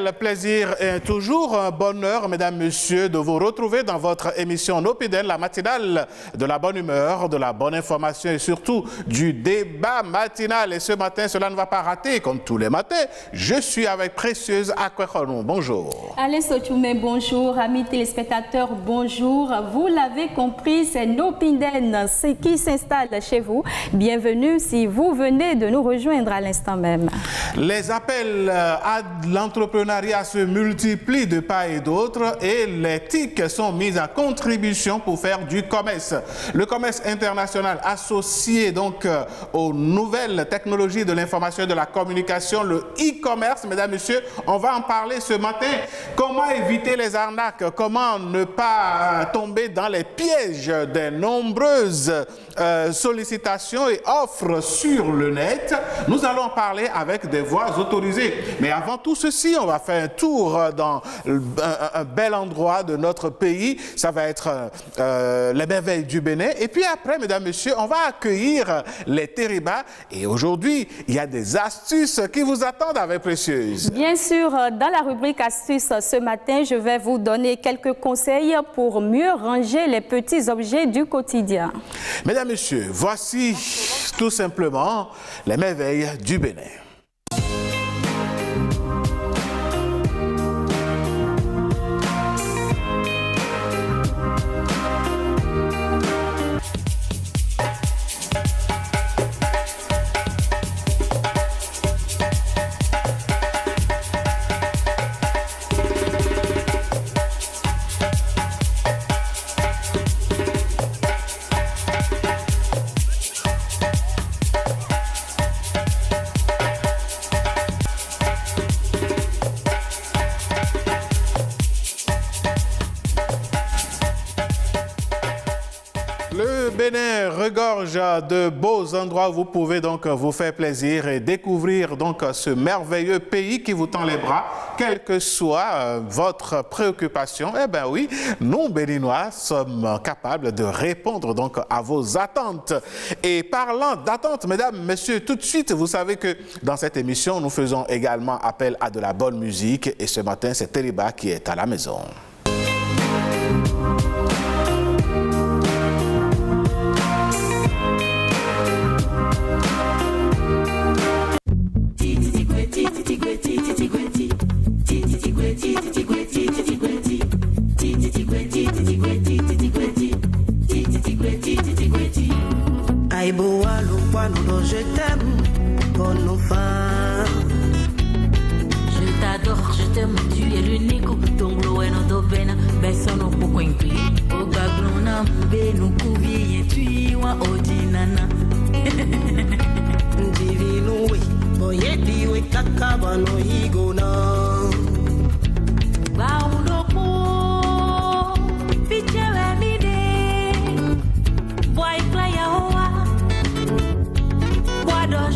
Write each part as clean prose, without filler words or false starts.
quel plaisir et toujours un bonheur, mesdames, messieurs, de vous retrouver dans votre émission Nopiden, la matinale de la bonne humeur, de la bonne information et surtout du débat matinal. Et ce matin, cela ne va pas rater, comme tous les matins. Je suis avec Précieuse Akwekonou. Bonjour. Alain Sotoumé, bonjour. Amis téléspectateurs, bonjour. Vous l'avez compris, c'est Nopiden qui s'installe chez vous. Bienvenue si vous venez de nous rejoindre à l'instant même. Les appels à l'entrepreneuriat se multiplient de part et d'autre et les TIC sont mises à contribution pour faire du commerce. Le commerce international associé donc aux nouvelles technologies de l'information et de la communication, le e-commerce, mesdames, messieurs, on va en parler ce matin. Comment éviter les arnaques? Comment ne pas tomber dans les pièges des nombreuses sollicitations et offres sur le net? Nous allons en parler avec des voix autorisées. Mais avant tout ceci, on va faire un tour dans un bel endroit de notre pays. Ça va être les merveilles du Bénin. Et puis après, mesdames, messieurs, on va accueillir les Tériba. Et aujourd'hui, il y a des astuces qui vous attendent avec Précieuse. Bien sûr, dans la rubrique astuces ce matin, je vais vous donner quelques conseils pour mieux ranger les petits objets du quotidien. Mesdames, messieurs, voici tout simplement les merveilles du Bénin. Le Bénin regorge de beaux endroits où vous pouvez donc vous faire plaisir et découvrir donc ce merveilleux pays qui vous tend les bras, quelle que soit votre préoccupation. Eh bien oui, nous Béninois sommes capables de répondre donc à vos attentes. Et parlant d'attentes, mesdames, messieurs, tout de suite, vous savez que dans cette émission, nous faisons également appel à de la bonne musique et ce matin, c'est Tériba qui est à la maison. Je t'aime pour nos femmes. Je t'adore, je t'aime, tu es l'unique. Ton glow est notre peine, personne n'a pas compris. Au baglona, nous couvier, tu es ordinana. Divino, oui, boye, diwe, kakabano, igona.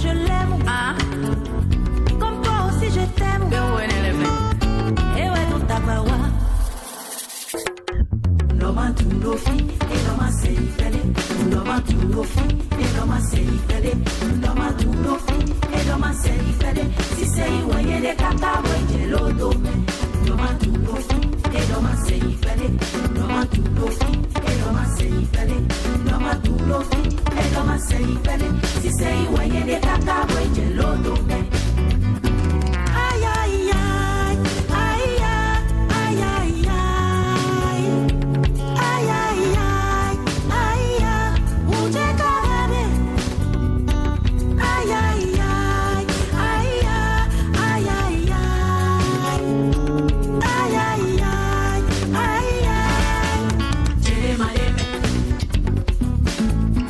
Je l'aime, ah. Comme toi aussi je t'aime. Et ouais, tout ta bawa. Loma tu lofi, et loma sei fele. Loma tu lofi, et loma sei fele. Loma tu lofi, et loma sei fele. Si sei waye de kaka waye lodo. Loma tu lofi, et loma sei fele. Loma tu lofi, et loma sei fele. Loma tu lofi, et loma sei fele. Si sei waye de kaka waye lodo. Ay ay ay, ay ay ay ay. Ay ay ay, ay ay, uje karebe. Ay ay ay, ay ay, ay ay ay. Ay ay ay, ay ay. Jere mareme,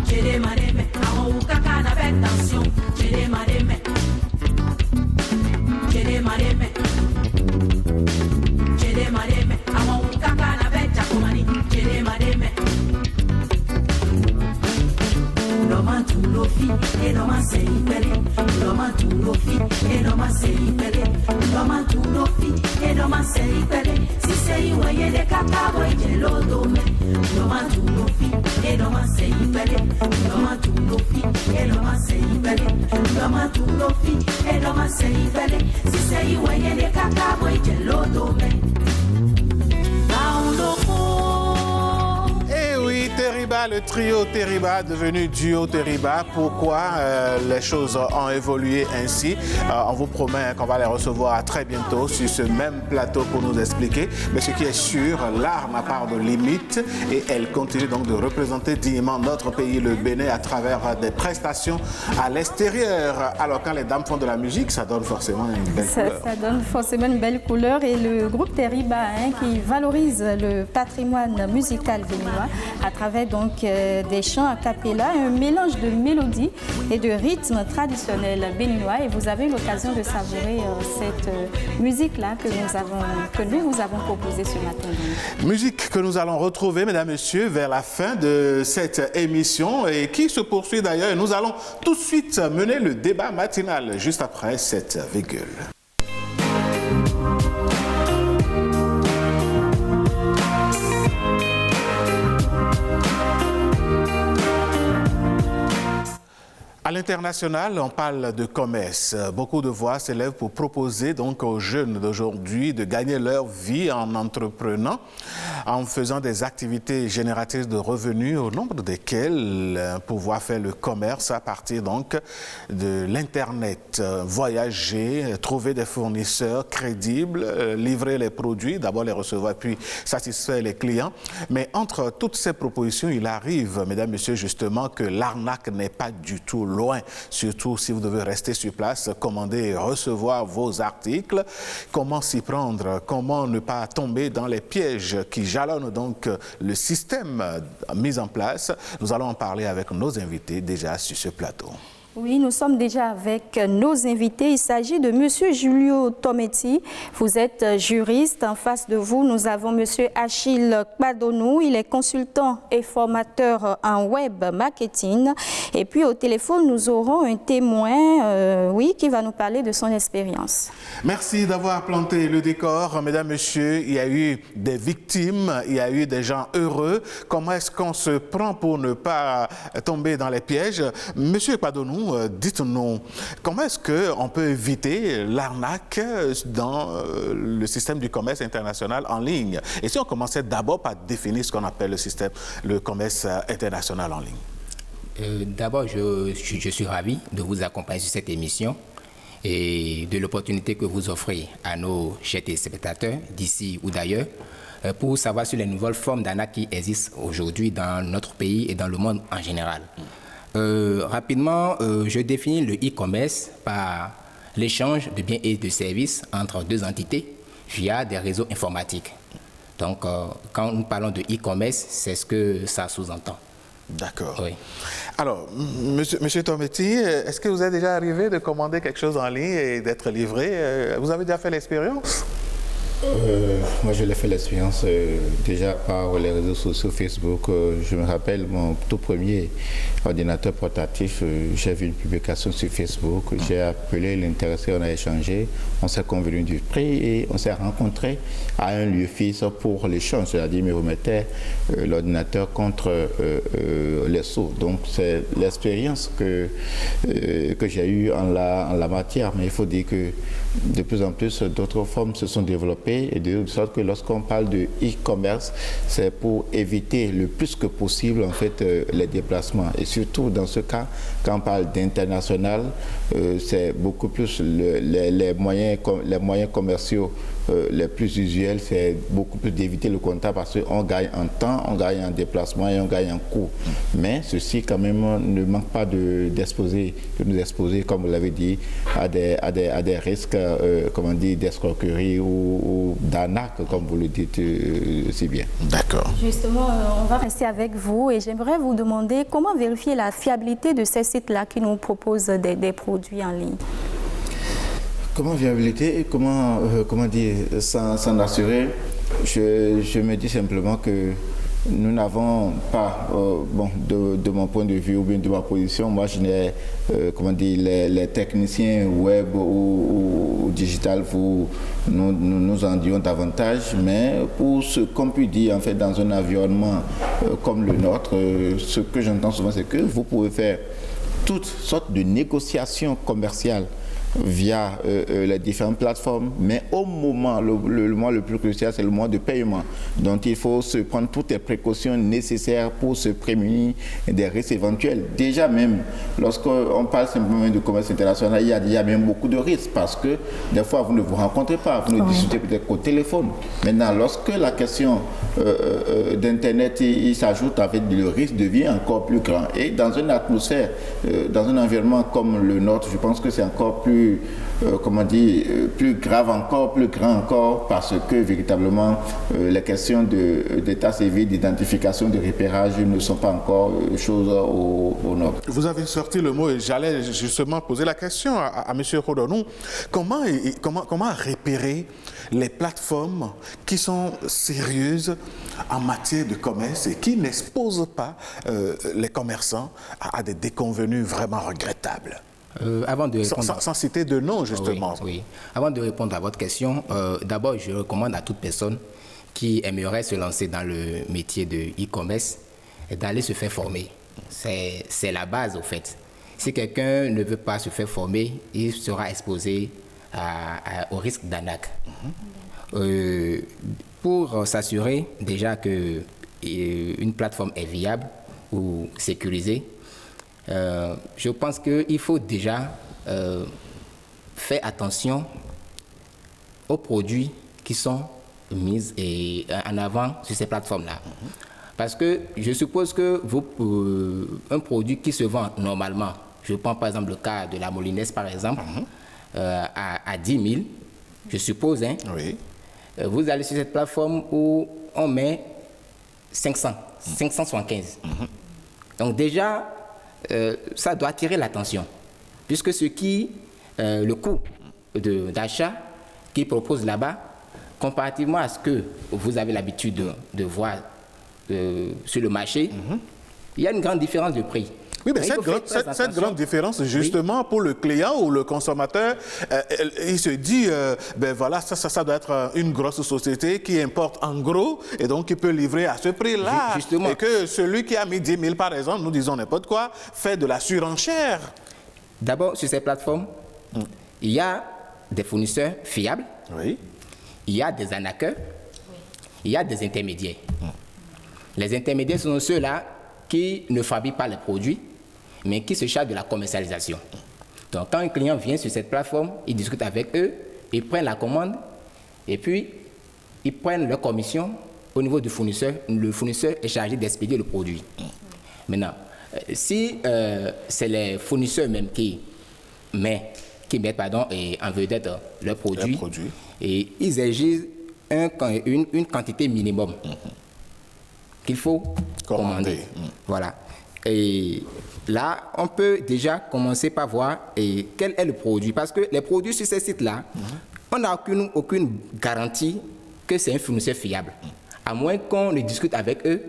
jere mareme. Aho ukaka na fait tension. Jere mareme, jere mareme, jere mareme. Aho ukaka na fait jakomani. Jere mareme. Loma tu lofi, et loma sei pele. Loma tu lofi, et loma sei pele. Loma tu lofi, et loma sei pele. Si sei waye de kaka waye lodo me. Loma tu lofi, et loma sei pele. Loma tu lofi, et loma sei pele. fele Ndoma tulofi Ndoma sei fele Si sei wayene kakabo Ijelodo me Eh oui, Teriba, le trio Teriba devenu duo Teriba. Pourquoi les choses ont évolué ainsi? On vous promet qu'on va les recevoir très bientôt sur ce même plateau pour nous expliquer. Mais ce qui est sûr, l'art n'a pas de limite et elle continue donc de représenter dignement notre pays, le Bénin, à travers des prestations à l'extérieur. Alors quand les dames font de la musique, ça donne forcément une belle couleur. Ça donne forcément une belle couleur et le groupe Teriba qui valorise le patrimoine musical béninois à travers donc des chants a cappella, un mélange de mélodies et de rythmes traditionnels béninois. Et vous avez l'occasion de savourer cette musique-là que nous vous avons proposée ce matin. Musique que nous allons retrouver, mesdames, messieurs, vers la fin de cette émission et qui se poursuit d'ailleurs. Nous allons tout de suite mener le débat matinal juste après cette virgule. À l'international, on parle de commerce. Beaucoup de voix s'élèvent pour proposer donc aux jeunes d'aujourd'hui de gagner leur vie en entreprenant, en faisant des activités génératrices de revenus, au nombre desquelles pouvoir faire le commerce à partir donc de l'Internet, voyager, trouver des fournisseurs crédibles, livrer les produits, d'abord les recevoir puis satisfaire les clients. Mais entre toutes ces propositions, il arrive, mesdames, messieurs, justement que l'arnaque n'est pas du tout loin, surtout si vous devez rester sur place, commander et recevoir vos articles. Comment s'y prendre? Comment ne pas tomber dans les pièges qui jalonnent donc le système mis en place? Nous allons en parler avec nos invités déjà sur ce plateau. Oui, nous sommes déjà avec nos invités. Il s'agit de M. Julio Tometti. Vous êtes juriste. En face de vous, nous avons M. Achille Kpadonou. Il est consultant et formateur en web marketing. Et puis au téléphone, nous aurons un témoin qui va nous parler de son expérience. Merci d'avoir planté le décor. Mesdames, Messieurs, il y a eu des victimes, il y a eu des gens heureux. Comment est-ce qu'on se prend pour ne pas tomber dans les pièges? Monsieur Kpadonou, dites-nous, comment est-ce qu'on peut éviter l'arnaque dans le système du commerce international en ligne? Et si on commençait d'abord par définir ce qu'on appelle le commerce international en ligne? D'abord, je suis ravi de vous accompagner sur cette émission et de l'opportunité que vous offrez à nos chers téléspectateurs d'ici ou d'ailleurs pour savoir sur les nouvelles formes d'arnaque qui existent aujourd'hui dans notre pays et dans le monde en général. Rapidement, je définis le e-commerce par l'échange de biens et de services entre deux entités via des réseaux informatiques. Donc, quand nous parlons de e-commerce, c'est ce que ça sous-entend. D'accord. Oui. Alors, monsieur Tometti, est-ce que vous êtes déjà arrivé de commander quelque chose en ligne et d'être livré? Vous avez déjà fait l'expérience? Moi, je l'ai fait l'expérience déjà par les réseaux sociaux, Facebook. Je me rappelle mon tout premier ordinateur portatif. J'ai vu une publication sur Facebook. J'ai appelé l'intéressé, on a échangé, on s'est convenu du prix et on s'est rencontrés à un lieu fixe pour l'échange. C'est-à-dire, il me remettait l'ordinateur contre les sous. Donc, c'est l'expérience que j'ai eue en la matière. Mais il faut dire que de plus en plus, d'autres formes se sont développées et de sorte que lorsqu'on parle de e-commerce, c'est pour éviter le plus que possible en fait les déplacements. Et surtout dans ce cas, quand on parle d'international, c'est beaucoup plus les moyens commerciaux les plus usuels, c'est beaucoup plus d'éviter le contact parce qu'on gagne en temps, on gagne en déplacement et on gagne en coût. Mais ceci quand même ne manque pas de nous exposer, comme vous l'avez dit, à des risques comment dire, d'escroquerie ou d'arnaque, comme vous le dites si bien. D'accord. Justement, on va rester avec vous et j'aimerais vous demander comment vérifier la fiabilité de ces sites-là qui nous proposent des produits en ligne. Comment viabilité et comment dire, s'en assurer? Je me dis simplement que nous n'avons pas, de mon point de vue ou bien de ma position, moi je n'ai, les techniciens web ou digital, nous en disons davantage, mais pour ce qu'on peut dire en fait dans un environnement comme le nôtre, ce que j'entends souvent c'est que vous pouvez faire toutes sortes de négociations commerciales via les différentes plateformes, mais au moment, le moment le plus crucial, c'est le moment de paiement, dont il faut se prendre toutes les précautions nécessaires pour se prémunir des risques éventuels. Déjà même, lorsqu'on parle simplement de commerce international, il y a même beaucoup de risques, parce que des fois, vous ne vous rencontrez pas, vous ne discutez peut-être qu'au téléphone. Maintenant, lorsque la question d'Internet il s'ajoute, avec le risque devient encore plus grand. Et dans une atmosphère, dans un environnement comme le nôtre, je pense que c'est encore plus plus grave encore, plus grand encore, parce que véritablement les questions d'état civil, d'identification, de repérage ne sont pas encore choses au nord. Vous avez sorti le mot et j'allais justement poser la question à M. Rodonou. Comment repérer les plateformes qui sont sérieuses en matière de commerce et qui n'exposent pas les commerçants à des déconvenues vraiment regrettables? Avant de répondre sans citer de nom, justement. Oui. Avant de répondre à votre question, d'abord, je recommande à toute personne qui aimerait se lancer dans le métier de e-commerce d'aller se faire former. C'est la base, au fait. Si quelqu'un ne veut pas se faire former, il sera exposé au risque d'arnaque. Pour s'assurer déjà qu'une plateforme est viable ou sécurisée, je pense qu'il faut déjà faire attention aux produits qui sont mis en avant sur ces plateformes-là. Parce que je suppose que un produit qui se vend normalement, je prends par exemple le cas de la Molinaise par exemple, à 10 000, je suppose, hein, oui. Vous allez sur cette plateforme où on met 575. Donc déjà, ça doit attirer l'attention, puisque le coût d'achat qu'ils proposent là-bas, comparativement à ce que vous avez l'habitude de voir sur le marché, il y a une grande différence de prix. Oui, mais cette grande différence, justement, pour le client ou le consommateur, il se dit, ben voilà, ça doit être une grosse société qui importe en gros et donc qui peut livrer à ce prix-là. Et que celui qui a mis 10 000, par exemple, nous disons n'importe quoi, fait de la surenchère. D'abord, sur ces plateformes, il y a des fournisseurs fiables, oui. Il y a des arnaqueurs, il y a des intermédiaires. Les intermédiaires sont ceux-là qui ne fabriquent pas les produits, mais qui se chargent de la commercialisation. Donc, quand un client vient sur cette plateforme, il discute avec eux, ils prennent la commande, et puis ils prennent leur commission au niveau du fournisseur. Le fournisseur est chargé d'expédier le produit. Maintenant, si c'est les fournisseurs même qui mettent en vedette leurs produits, et ils exigent une quantité minimum qu'il faut commander. Voilà. Et là, on peut déjà commencer par voir quel est le produit. Parce que les produits sur ces sites-là, on n'a aucune garantie que c'est un fournisseur fiable. À moins qu'on ne discute avec eux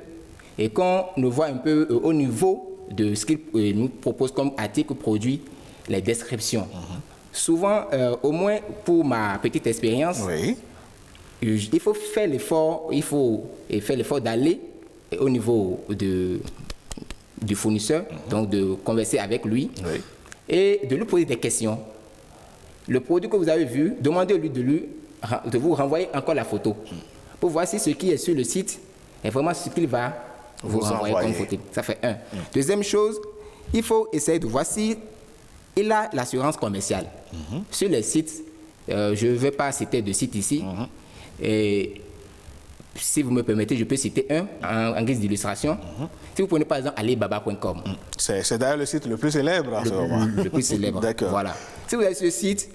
et qu'on ne voit un peu au niveau de ce qu'ils nous proposent comme article ou produit, les descriptions. Souvent, au moins pour ma petite expérience, oui. Il faut faire l'effort, d'aller au niveau du fournisseur, donc de converser avec lui, oui. Et de lui poser des questions. Le produit que vous avez vu, demandez-lui de vous renvoyer encore la photo pour voir si ce qui est sur le site est vraiment ce qu'il va vous renvoyer comme photo. Ça fait un. Deuxième chose, il faut essayer de voir si il a l'assurance commerciale. Sur les sites, je ne vais pas citer de site ici, et si vous me permettez, je peux citer un en guise d'illustration. Si vous prenez par exemple alibaba.com. C'est d'ailleurs le site le plus célèbre en ce moment. Le plus célèbre. D'accord. Voilà. Si vous avez ce site,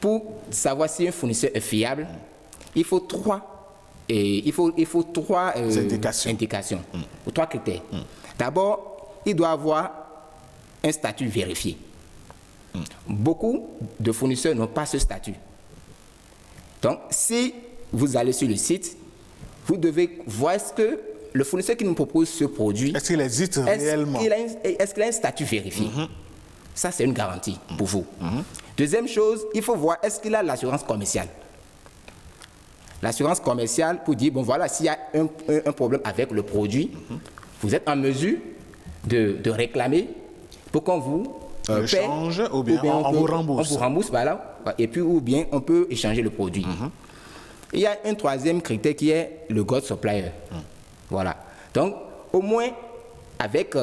pour savoir si un fournisseur est fiable, il faut trois indications ou trois critères. D'abord, il doit avoir un statut vérifié. Beaucoup de fournisseurs n'ont pas ce statut. Donc, si vous allez sur le site, vous devez voir est-ce que le fournisseur qui nous propose ce produit... Est-ce qu'il existe réellement? Est-ce qu'il a un statut vérifié? Ça, c'est une garantie pour vous. Deuxième chose, il faut voir est-ce qu'il a l'assurance commerciale. L'assurance commerciale pour dire, bon voilà, s'il y a un problème avec le produit, vous êtes en mesure de réclamer pour qu'on vous change ou bien on vous rembourse. On vous rembourse, voilà. Et puis, ou bien on peut échanger le produit. Il y a un troisième critère qui est le God Supplier. Voilà. Donc, au moins, avec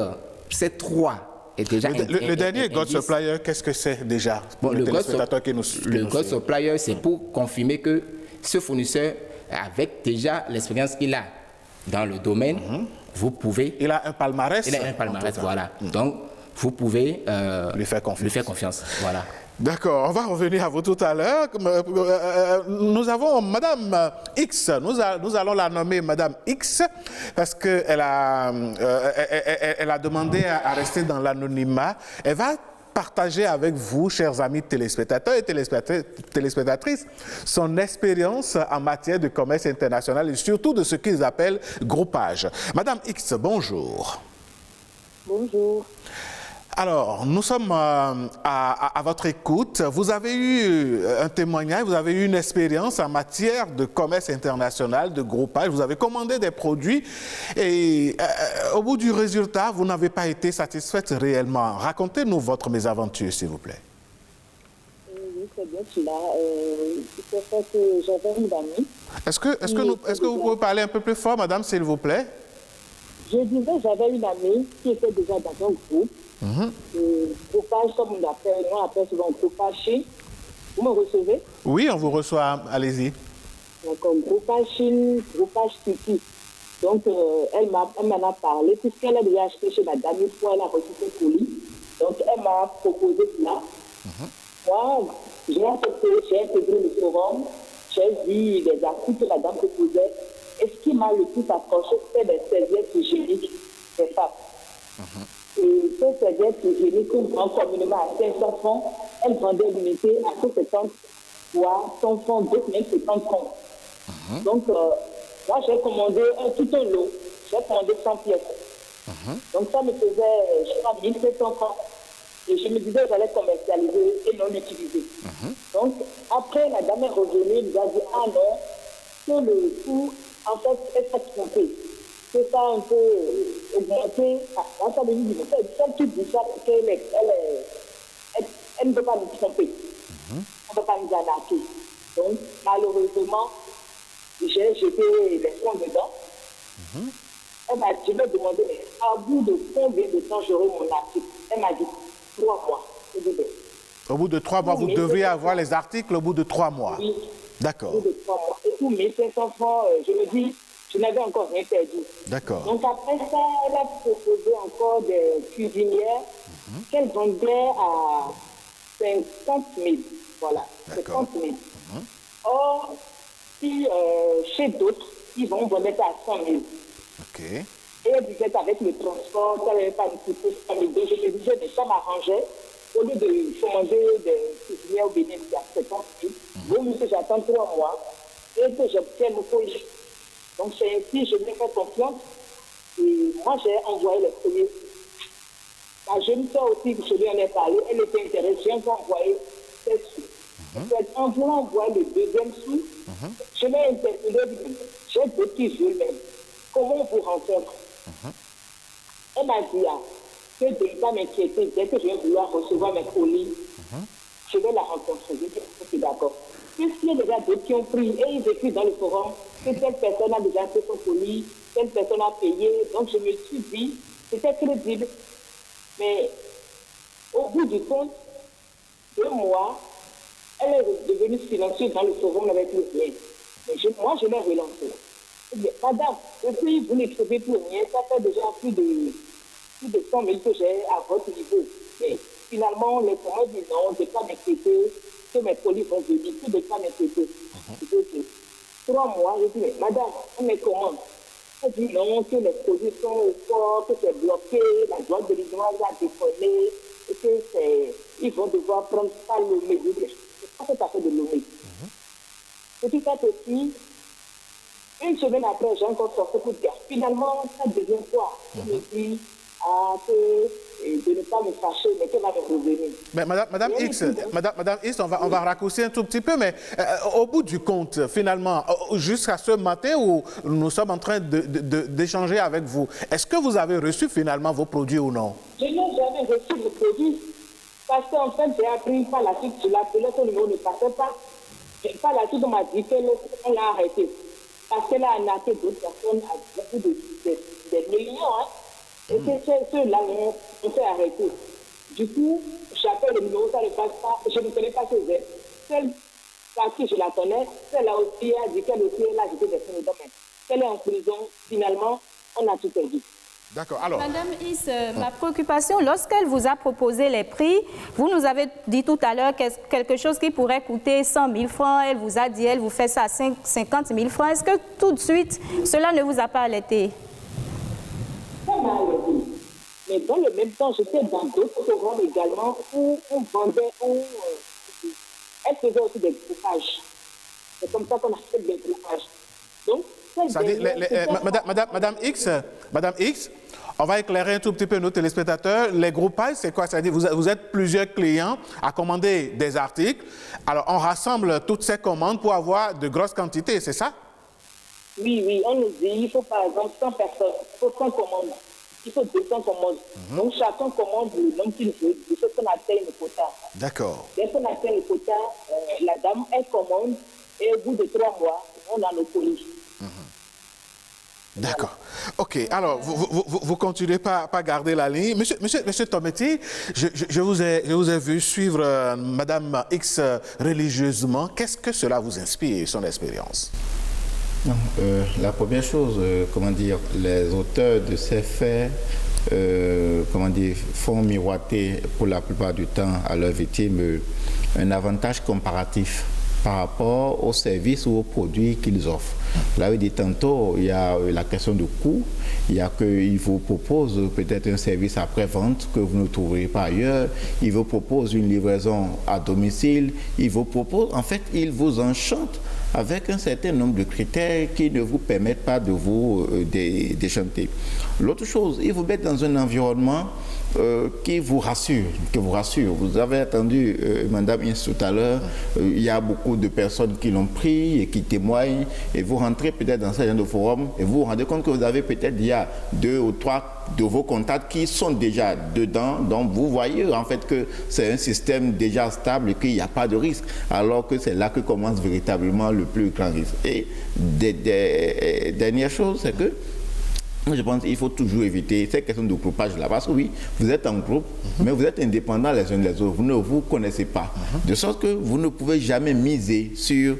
ces trois, et déjà le dernier God Supplier, qu'est-ce que c'est déjà pour le téléspectateurs qui nous Le God Supplier, c'est pour confirmer que ce fournisseur, avec déjà l'expérience qu'il a dans le domaine, vous pouvez... Il a un palmarès. Il a un palmarès, voilà. Donc, vous pouvez lui faire confiance. Voilà. D'accord, on va revenir à vous tout à l'heure. Nous avons Madame X, nous allons la nommer Madame X parce qu'elle a demandé à rester dans l'anonymat. Elle va partager avec vous, chers amis téléspectateurs et téléspectatrices, son expérience en matière de commerce international et surtout de ce qu'ils appellent groupage. Madame X, bonjour. Bonjour. Alors, nous sommes à votre écoute. Vous avez eu un témoignage, vous avez eu une expérience en matière de commerce international, de groupage. Vous avez commandé des produits et au bout du résultat, vous n'avez pas été satisfaite réellement. Racontez-nous votre mésaventure, s'il vous plaît. Oui, c'est bien cela. C'est fait que j'avais une amie. Est-ce que vous pouvez parler un peu plus fort, madame, s'il vous plaît? Je disais, j'avais une amie qui était déjà dans un groupe. Groupage, comme on appelle souvent groupage Chine. Vous me recevez? Oui, on vous reçoit. Allez-y. Donc, groupage Chine, groupage Titi. Donc, elle m'en a parlé, puisqu'elle a déjà acheté chez madame une fois, elle a reçu ses colis. Donc, elle m'a proposé cela. Moi, j'ai accepté, j'ai intégré le forum, j'ai vu les articles que la dame proposait. Et ce qui m'a le plus accroché, c'était les serviettes hygiéniques des femmes. Et ces serviettes hygiéniques qu'on vend communément à 500 francs, elles vendaient l'unité à 150 voire 100 francs, d'autres même 50 francs. Donc, moi, j'ai commandé tout un lot. J'ai commandé 100 pièces. Donc, ça me faisait, je crois, 1700 francs. Et je me disais que j'allais commercialiser et non l'utiliser. Donc, après, la dame est revenue, elle nous a dit, ah non, que le coût, en fait, elle s'est trompée. Que ça a un peu augmenté. Ah, ça me dit, celle qui dit ça, parce qu'elle ne peut pas nous tromper. On ne peut pas nous arnaquer. Donc, malheureusement, j'ai jeté les fonds dedans. Elle m'a dit, je me demandais, à bout de combien de temps j'aurai mon article? Elle m'a dit, 3 mois. Au bout de 3 mois, vous devriez avoir les articles au bout de 3 mois. Oui. D'accord. Au bout de 3 mois. Et pour 1500 francs, je me dis, je n'avais encore rien perdu. D'accord. Donc après ça, elle a proposé encore des cuisinières qu'elle vendait à 50 000. Voilà, 50 000. Or, si chez d'autres, ils vont vendre ça à 100 000. OK. Et elle disait qu'avec le transport, ça n'avait pas coûté 100 000. Donc je me disais, mais ça m'arrangeait. Au lieu de commander des cuisinières au Bénin à 50 000, bon, monsieur, j'attends 3 mois et que j'obtiens mon colis. Donc c'est ainsi, je lui ai fait confiance. Et moi, j'ai envoyé les premiers sous. La jeune soeur aussi, je lui en ai parlé, elle était intéressée, j'ai encore envoyé 7 sous. En voulant envoyer le deuxième sou, je l'ai interpellé, j'ai d'autres qui veulent même. Comment on vous rencontre? Elle m'a dit, que de ne pas m'inquiéter, dès que je vais vouloir recevoir mes colis, je vais la rencontrer. Je dis, ok, d'accord. Puisqu'il y a déjà d'autres qui ont pris, et ils écrivent dans le forum que telle personne a déjà fait son colis, telle personne a payé. Donc je me suis dit, c'était crédible. Mais au bout du compte, 2 mois, elle est devenue silencieuse dans le forum, n'avait plus rien. Moi, je l'ai relancée. Madame, depuis vous n'écrivez plus rien, ça fait déjà plus de 100 000 que j'ai à votre niveau. Mais finalement, les communs disent non, je ne vais pas m'inquiéter, que mes colis vont venir, je ne vais pas m'inquiéter. 3 mois, je dis, mais madame, on est comment? Elle dit non, que les produits sont au fort, que c'est bloqué, la droite de l'Illinois a déconné, et que ils vont devoir prendre ça l'omé. Je dis, c'est pas tout à fait de l'omé. Petit à petit, une semaine après, j'ai encore sorti pour dire, finalement, ça devient quoi? Je me dis, de ne pas me fâcher, mais qu'elle va me revenir. Mais Madame X, on va raccourcir un tout petit peu, mais au bout du compte, finalement, jusqu'à ce matin où nous sommes en train d'échanger avec vous, est-ce que vous avez reçu finalement vos produits ou non? Je n'ai jamais reçu de produits parce qu'en fait, j'ai appris par la suite, je l'appelais, son numéro ne passait pas. Et par la suite, on m'a dit qu'on l'a arrêté. Parce qu'elle a arnaqué d'autres personnes à beaucoup des millions. Hein. Et c'est ceux-là on fait arrêter. Du coup, j'appelle le numéro, ça ne passe pas. Je ne connais pas ces aides. Celle par qui je la connais, celle-là aussi a dit qu'elle aussi est là, j'étais des films domaine. Elle est en prison, finalement, on a tout perdu. D'accord. Alors, Madame Is, ma préoccupation, lorsqu'elle vous a proposé les prix, vous nous avez dit tout à l'heure quelque chose qui pourrait coûter 100 000 francs. Elle vous a dit, elle vous fait ça à 50 000 francs. Est-ce que tout de suite, cela ne vous a pas alerté? Ça m'a alerté. Mais dans le même temps, j'étais dans d'autres programmes également où on vendait, elle faisait aussi des groupages. C'est comme ça qu'on a fait des groupages. Donc, Madame X, on va éclairer un tout petit peu nos téléspectateurs. Les groupages, c'est quoi? C'est-à-dire vous êtes plusieurs clients à commander des articles. Alors, on rassemble toutes ces commandes pour avoir de grosses quantités, c'est ça? Oui, on nous dit il faut par exemple 100 personnes, il faut 100 commandes, il faut 200 commandes. Donc, chacun commande le nombre qu'il veut, il faut qu'on atteigne le quota. D'accord. Dès qu'on atteigne le quota, la dame, elle commande et au bout de 3 mois, on a nos colis. D'accord. OK. Alors, vous continuez pas à garder la ligne. Monsieur Tometti, je vous ai vu suivre Madame X religieusement. Qu'est-ce que cela vous inspire, son expérience? Non, la première chose, les auteurs de ces faits, font miroiter pour la plupart du temps à leurs victimes un avantage comparatif par rapport aux services ou aux produits qu'ils offrent. Vous l'avez dit tantôt, il y a la question du coût, il y a qu'ils vous proposent peut-être un service après-vente que vous ne trouverez pas ailleurs, ils vous proposent une livraison à domicile, ils vous proposent, en fait, ils vous enchantent avec un certain nombre de critères qui ne vous permettent pas de vous déchanter. L'autre chose, ils vous mettent dans un environnement qui vous rassure, Vous avez entendu Madame Ins tout à l'heure, il y a beaucoup de personnes qui l'ont pris et qui témoignent, et vous rentrez peut-être dans ce genre de forum et vous vous rendez compte que vous avez peut-être il y a 2 ou 3 de vos contacts qui sont déjà dedans, donc vous voyez en fait que c'est un système déjà stable et qu'il n'y a pas de risque, alors que c'est là que commence véritablement le plus grand risque. Et dernière chose, c'est que je pense qu'il faut toujours éviter cette question de groupage-là. Parce que oui, vous êtes en groupe, mais vous êtes indépendants les uns des autres. Vous ne vous connaissez pas. De sorte que vous ne pouvez jamais miser sur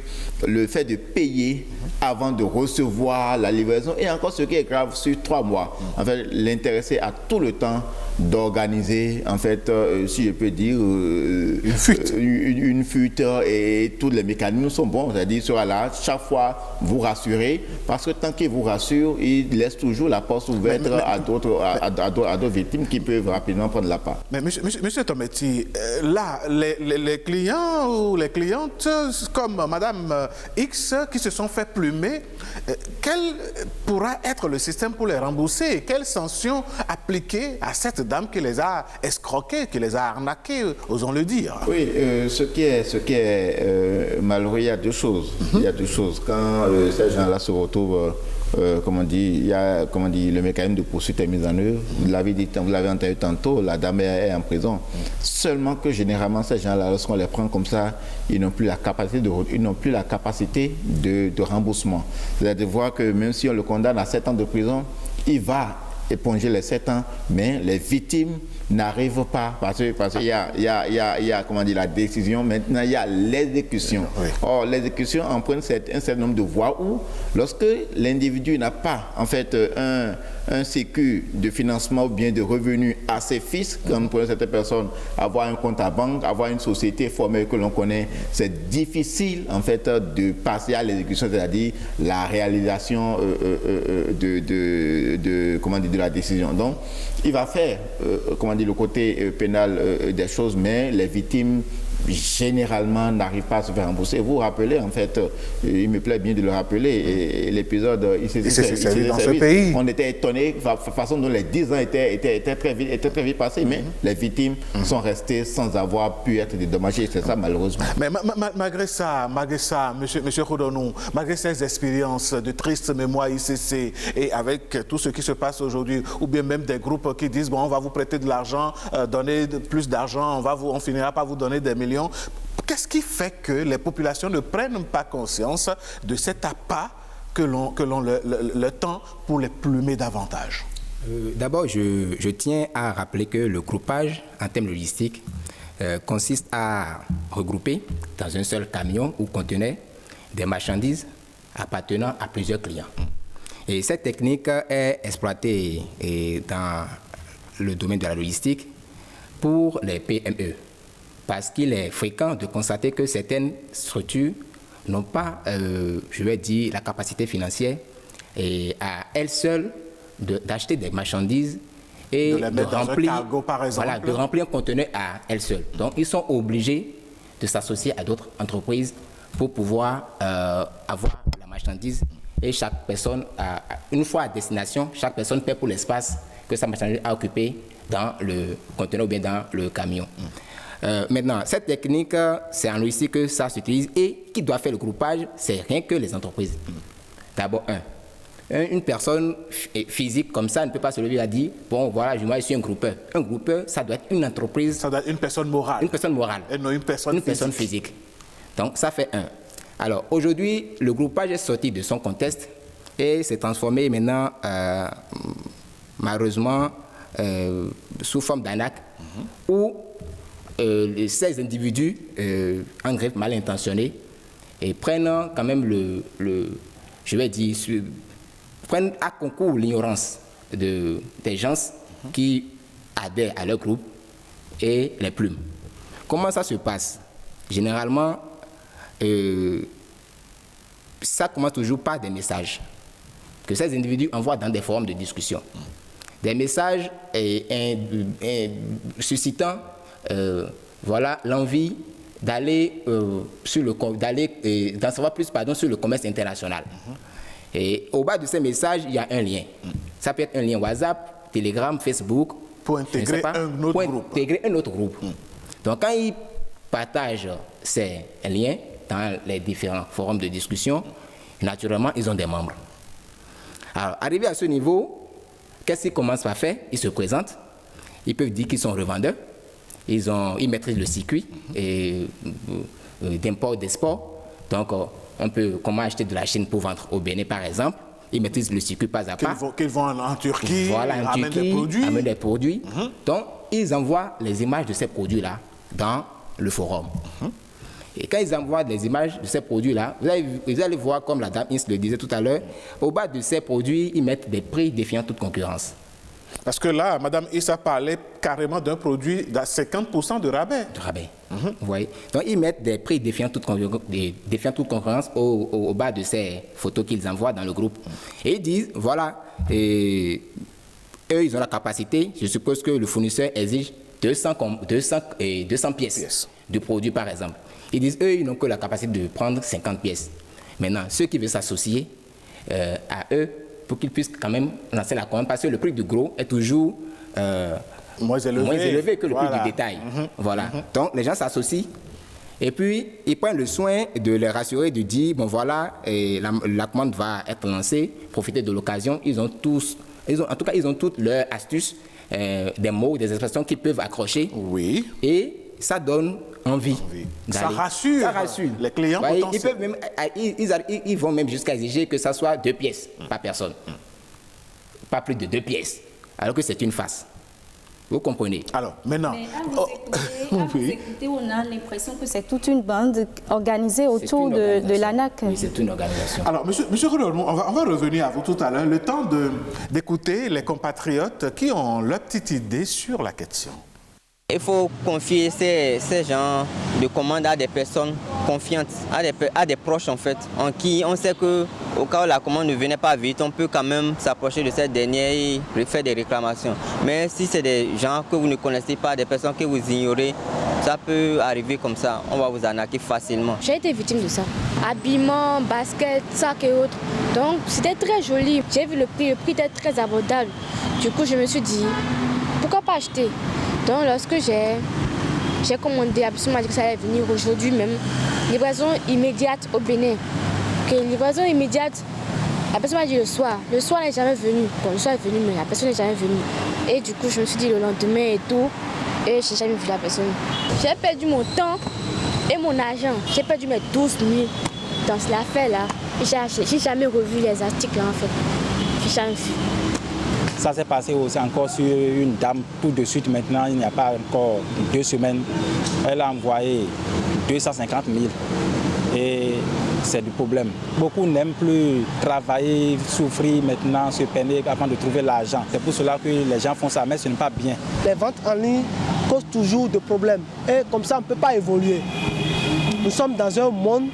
le fait de payer avant de recevoir la livraison. Et encore ce qui est grave, sur 3 mois. En fait, l'intéressé a tout le temps d'organiser, en fait, si je peux dire, une fuite et tous les mécanismes sont bons. C'est-à-dire, sera là, chaque fois, vous rassurez. Parce que tant qu'il vous rassure, il laisse toujours la porte ouverte à d'autres victimes qui peuvent rapidement prendre la part. Mais monsieur Tometti, là, les clients ou les clientes comme Madame X qui se sont fait plumer, quel pourra être le système pour les rembourser? Quelles sanctions appliquer à cette dame qui les a escroqués, qui les a arnaqués, osons le dire? Oui, ce qui est malheureux, il y a 2 choses. Il y a 2 choses. Quand ces gens-là se retrouvent il y a le mécanisme de poursuite est mis en œuvre. Vous l'avez entendu tantôt, la dame est en prison. Seulement que généralement ces gens-là, lorsqu'on les prend comme ça, ils n'ont plus la capacité de remboursement. C'est-à-dire de voir que même si on le condamne à 7 ans de prison, il va éponger les 7 ans, mais les victimes n'arrivent pas parce qu'il y a la décision, maintenant il y a l'exécution. Oui. Or, l'exécution emprunte un certain nombre de voies où, lorsque l'individu n'a pas en fait un sécu de financement ou bien de revenus assez fixe, comme pour certaines personnes, avoir un compte à banque, avoir une société formelle que l'on connaît, c'est difficile en fait de passer à l'exécution, c'est-à-dire la réalisation de la décision. Donc, il va faire le côté pénal des choses, mais les victimes généralement n'arrivent pas à se faire rembourser. Vous vous rappelez, en fait, il me plaît bien de le rappeler, l'épisode ici dans ce pays. On était étonnés de la façon dont les 10 ans étaient très vite passés, mais les victimes sont restées sans avoir pu être dédommagées. C'est ça, malheureusement. Mais malgré ça, monsieur Kodonou, malgré ces expériences de triste mémoire ICC et avec tout ce qui se passe aujourd'hui, ou bien même des groupes qui disent, bon, on va vous prêter de l'argent, donner plus d'argent, on finira par vous donner des millions. Qu'est-ce qui fait que les populations ne prennent pas conscience de cet appât que l'on le tend pour les plumer davantage? D'abord, je tiens à rappeler que le groupage en termes logistiques consiste à regrouper dans un seul camion ou conteneur des marchandises appartenant à plusieurs clients. Et cette technique est exploitée dans le domaine de la logistique pour les PME. Parce qu'il est fréquent de constater que certaines structures n'ont pas, je vais dire, la capacité financière et à elles seules d'acheter des marchandises et de remplir, cargo, par exemple. Voilà, de remplir un conteneur à elles seules. Donc, ils sont obligés de s'associer à d'autres entreprises pour pouvoir avoir la marchandise. Et chaque personne, une fois à destination, chaque personne paie pour l'espace que sa marchandise a occupé dans le conteneur ou bien dans le camion. Maintenant, cette technique, c'est en logistique que ça s'utilise et qui doit faire le groupage, c'est rien que les entreprises. D'abord, une personne physique comme ça ne peut pas se lever et dire, bon voilà, moi je suis un groupeur. Un groupeur, ça doit être une entreprise. Ça doit être une personne morale. Une personne morale. Et non une personne physique. Donc ça fait un. Alors aujourd'hui, le groupage est sorti de son contexte et s'est transformé maintenant, malheureusement, sous forme d'ANAC, où ces individus, en greffe mal intentionnés, et prennent quand même je vais dire, prennent à concours l'ignorance des gens qui adhèrent à leur groupe et les plument. Comment ça se passe? Généralement, ça commence toujours par des messages que ces individus envoient dans des forums de discussion. Des messages suscitant voilà, l'envie d'aller d'en savoir plus sur le commerce international. Et au bas de ces messages, il y a un lien. Ça peut être un lien WhatsApp, Telegram, Facebook. Pour intégrer un autre groupe. Donc quand ils partagent ces liens dans les différents forums de discussion, naturellement, ils ont des membres. Alors, arrivé à ce niveau, qu'est-ce qu'ils commencent par faire? Ils se présentent, ils peuvent dire qu'ils sont revendeurs, ils maîtrisent le circuit d'import, d'export. Donc, on peut comment acheter de la Chine pour vendre au Bénin, par exemple. Ils maîtrisent le circuit pas à pas. Qu'ils vont en Turquie, voilà, en Turquie, amènent des produits. Donc, ils envoient les images de ces produits-là dans le forum. Et quand ils envoient des images de ces produits-là, vous allez voir, comme la dame Ins le disait tout à l'heure, au bas de ces produits, ils mettent des prix défiant toute concurrence. Parce que là, Mme Issa parlait carrément d'un produit à 50% de rabais. De rabais. Vous voyez. Donc, ils mettent des prix défiant toute concurrence au bas de ces photos qu'ils envoient dans le groupe. Et ils disent, voilà, eux, ils ont la capacité, je suppose que le fournisseur exige 200 pièces de produit, par exemple. Ils disent, eux, ils n'ont que la capacité de prendre 50 pièces. Maintenant, ceux qui veulent s'associer à eux, pour qu'ils puissent quand même lancer la commande, parce que le prix du gros est toujours moins élevé que le prix du détail. Voilà. Donc, les gens s'associent et puis ils prennent le soin de les rassurer, de dire, bon voilà, la commande va être lancée, profitez de l'occasion. Ils ont toutes leurs astuces, des mots, des expressions qu'ils peuvent accrocher. Oui. Et ça donne envie. Ça rassure les clients potentiels. Ils vont même jusqu'à exiger que ça soit 2 pièces par personne. Pas plus de 2 pièces. Alors que c'est une face. Vous comprenez? Alors, maintenant... Mais à vous écouter, on a l'impression que c'est toute une bande organisée autour de l'ANAC. Oui, c'est une organisation. Alors, monsieur Rodolmo, on va revenir à vous tout à l'heure. Le temps d'écouter les compatriotes qui ont leur petite idée sur la question. Il faut confier ces genres de commandes à des personnes confiantes, à des proches en fait, en qui on sait qu'au cas où la commande ne venait pas vite, on peut quand même s'approcher de cette dernière et faire des réclamations. Mais si c'est des gens que vous ne connaissez pas, des personnes que vous ignorez, Ça peut arriver comme ça, on va vous arnaquer facilement. J'ai été victime de ça. Habillement, basket, sac et autres. Donc c'était très joli. J'ai vu le prix était très abordable. Du coup je me suis dit, pourquoi pas acheter? Donc lorsque j'ai commandé, la personne m'a dit que ça allait venir aujourd'hui même. Livraison immédiate au Bénin. Livraison immédiate, la personne m'a dit le soir. Le soir n'est jamais venu. Bon, le soir est venu, mais la personne n'est jamais venue. Et du coup, je me suis dit le lendemain et tout. Et je n'ai jamais vu la personne. J'ai perdu mon temps et mon argent. J'ai perdu mes 12 000 dans cette affaire-là. J'ai jamais revu les articles en fait. J'ai jamais vu. Ça s'est passé aussi encore sur une dame tout de suite maintenant, il n'y a pas encore 2 semaines. Elle a envoyé 250 000 et c'est du problème. Beaucoup n'aiment plus travailler, souffrir maintenant, se peiner avant de trouver l'argent. C'est pour cela que les gens font ça, mais ce n'est pas bien. Les ventes en ligne causent toujours des problèmes et comme ça on ne peut pas évoluer. Nous sommes dans un monde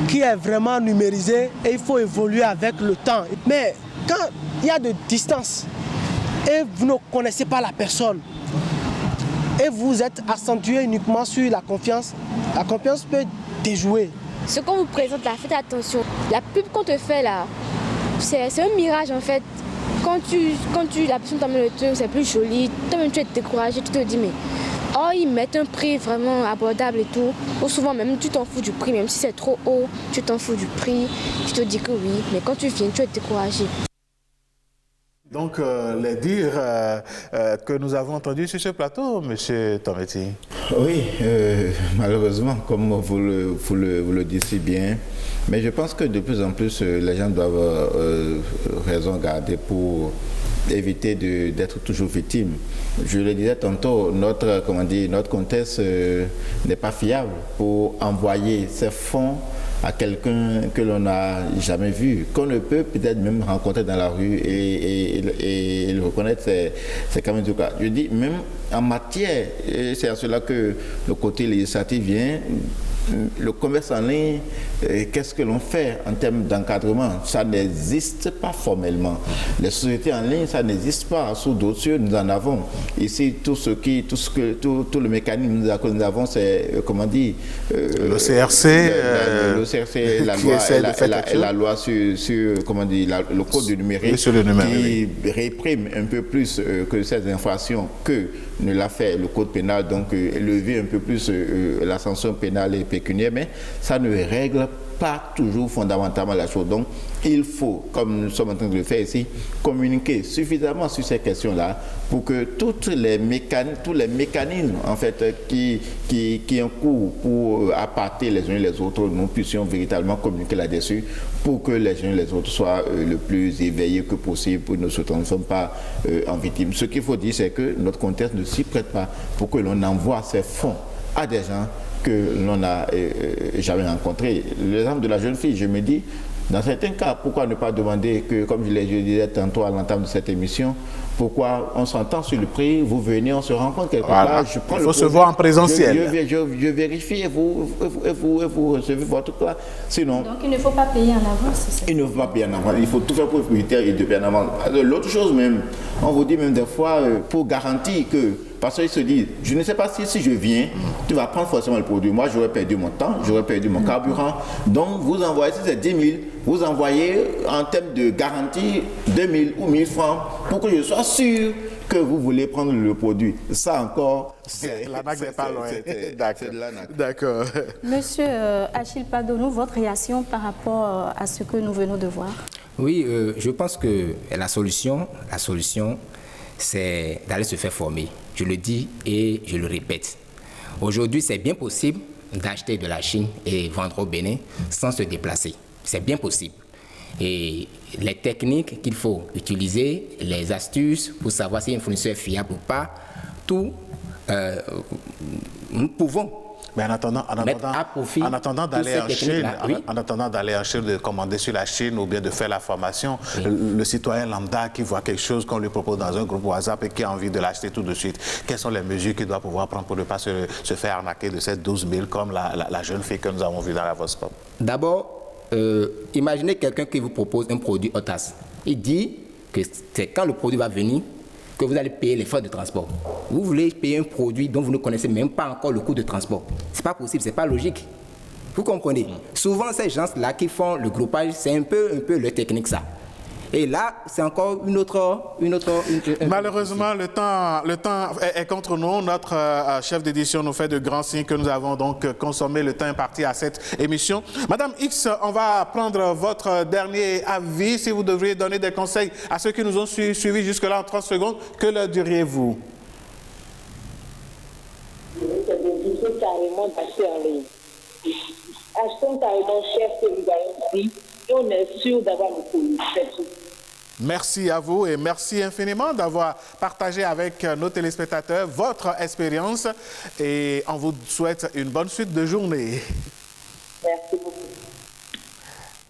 qui est vraiment numérisé et il faut évoluer avec le temps. Mais quand il y a de distance et vous ne connaissez pas la personne et vous êtes accentué uniquement sur la confiance peut déjouer. Ce qu'on vous présente là, faites attention. La pub qu'on te fait là, c'est un mirage en fait. Quand la personne t'emmène le truc, c'est plus joli, toi-même tu es découragé, tu te dis mais oh ils mettent un prix vraiment abordable et tout. Ou souvent même tu t'en fous du prix, même si c'est trop haut, tu t'en fous du prix, tu te dis que oui, mais quand tu viens, tu es découragé. Donc, les dires que nous avons entendus sur ce plateau, M. Tometi. Oui, malheureusement, comme vous le dites si bien, mais je pense que de plus en plus, les gens doivent raison garder pour éviter d'être toujours victimes. Je le disais tantôt, notre contexte n'est pas fiable pour envoyer ces fonds à quelqu'un que l'on n'a jamais vu, qu'on ne peut peut-être même rencontrer dans la rue et le reconnaître, c'est quand même du cas. Je dis, même en matière, et c'est à cela que le côté législatif vient, le commerce en ligne, qu'est-ce que l'on fait en termes d'encadrement? Ça n'existe pas formellement. Les sociétés en ligne, ça n'existe pas. Sous d'autres cieux, nous en avons. Ici, tout le mécanisme que nous avons, c'est, comment dire... le CRC, la loi sur comment dire, le code du numérique, qui réprime un peu plus que ces infractions que ne l'a fait le code pénal, donc élever un peu plus la sanction pénale et pécuniaire, mais ça ne règle pas toujours fondamentalement la chose. Donc, il faut, comme nous sommes en train de le faire ici, communiquer suffisamment sur ces questions-là pour que tous les mécanismes en fait, qui ont cours pour aparter les uns et les autres, nous puissions véritablement communiquer là-dessus pour que les uns et les autres soient le plus éveillés que possible pour que nous ne se transformions pas en victimes. Ce qu'il faut dire, c'est que notre contexte ne s'y prête pas pour que l'on envoie ces fonds à des gens que l'on n'a jamais rencontrés. L'exemple de la jeune fille, je me dis, dans certains cas, pourquoi ne pas demander que, comme je disais tantôt à l'entame de cette émission, pourquoi on s'entend sur le prix, vous venez, on se rencontre quelque part, je prends il faut se voir en présentiel. Je vérifie et vous recevez votre plat. Sinon... Donc il ne faut pas payer en avance. Il ne faut pas payer en avance, il faut tout faire pour éviter de payer en avance. L'autre chose même, on vous dit même des fois, pour garantir que, parce qu'ils se disent, je ne sais pas si je viens, tu vas prendre forcément le produit. Moi, j'aurais perdu mon temps, j'aurais perdu mon carburant. Donc, vous envoyez, si c'est 10 000, vous envoyez en termes de garantie 2 000 ou 1 000 francs pour que je sois sûr que vous voulez prendre le produit. Ça encore, c'est l'arnaque n'est pas loin. C'est de l'arnaque. D'accord. Monsieur Achille Padonou, votre réaction par rapport à ce que nous venons de voir? Oui, je pense que la solution, c'est d'aller se faire former. Je le dis et je le répète. Aujourd'hui, c'est bien possible d'acheter de la Chine et vendre au Bénin sans se déplacer. C'est bien possible. Et les techniques qu'il faut utiliser, les astuces pour savoir si un fournisseur est fiable ou pas, tout, nous pouvons. Mais en attendant d'aller en Chine, oui. De commander sur la Chine ou bien de faire la formation, oui. Le citoyen lambda qui voit quelque chose qu'on lui propose dans un groupe WhatsApp et qui a envie de l'acheter tout de suite, quelles sont les mesures qu'il doit pouvoir prendre pour ne pas se faire arnaquer de ces 12 000 comme la jeune fille que nous avons vue dans la Vospop? D'abord, imaginez quelqu'un qui vous propose un produit Otas. Il dit que c'est quand le produit va venir que vous allez payer les frais de transport. Vous voulez payer un produit dont vous ne connaissez même pas encore le coût de transport. Ce n'est pas possible, ce n'est pas logique. Vous comprenez? Souvent, ces gens-là qui font le groupage, c'est un peu leur technique, ça. Et là, c'est encore une autre. Malheureusement, le temps est contre nous. Notre chef d'édition nous fait de grands signes que nous avons donc consommé le temps imparti à cette émission. Madame X, on va prendre votre dernier avis. Si vous devriez donner des conseils à ceux qui nous ont suivis jusque-là en 30 secondes, que leur diriez-vous? C'est de viser carrément d'acheter en ligne. Achetons carrément cher que nous avons dit et on est sûr d'avoir le produit. C'est tout. Merci à vous et merci infiniment d'avoir partagé avec nos téléspectateurs votre expérience et on vous souhaite une bonne suite de journée. Merci beaucoup.